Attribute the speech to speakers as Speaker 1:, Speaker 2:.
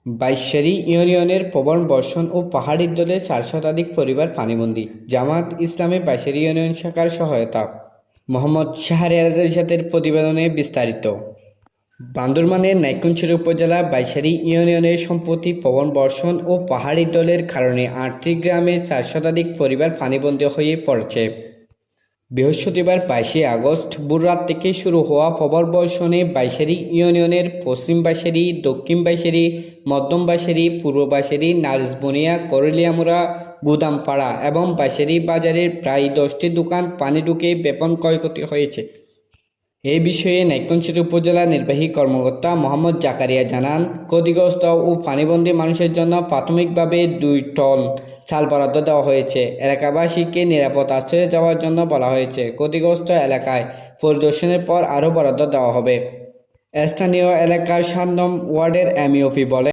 Speaker 1: বাইশারী ইউনিয়নের প্রবল বর্ষণ ও পাহাড়ি দলের 4 শতাধিক পরিবার পানিবন্দী। জামায়াত ইসলামী বাইশারী ইউনিয়ন শাখার সহায়তা। মোহাম্মদ শাহরিয়ার ইরশাদের প্রতিবেদনে বিস্তারিত। বান্দরবানের নাইক্ষ্যংছড়ি উপজেলা বাইশারী ইউনিয়নের সম্প্রতি প্রবল বর্ষণ ও পাহাড়ি দলের কারণে 8টি গ্রামের 4 শতাধিক পরিবার পানিবন্দী হয়ে পড়েছে। বৃহস্পতিবার 22শে আগস্ট ভোররাত থেকে শুরু হওয়া প্রবল বর্ষণে বাইশারী ইউনিয়নের পশ্চিম বাইশারী, দক্ষিণ বাইশারী, মধ্যম বাইশারী, পূর্ব বাইশারী, নার্সবনিয়া, করলিয়ামুড়া, গুদামপাড়া এবং বাইশারী বাজারের প্রায় 10টি দোকান পানি ঢুকে ব্যাপক ক্ষয়ক্ষতি হয়েছে। এ বিষয়ে নাইক্ষ্যংছড়ি উপজেলা নির্বাহী কর্মকর্তা মোহাম্মদ জাকারিয়া জানান, ক্ষতিগ্রস্ত ও পানিবন্দী মানুষের জন্য প্রাথমিকভাবে 2 টন চাল বরাদ্দ দেওয়া হয়েছে। এলাকাবাসীকে নিরাপদ আশ্রয়ে যাওয়ার জন্য বলা হয়েছে। ক্ষতিগ্রস্ত এলাকায় পরিদর্শনের পর আরও বরাদ্দ দেওয়া হবে। স্থানীয় এলাকার 7 নং ওয়ার্ডের এমইওপি বলেন,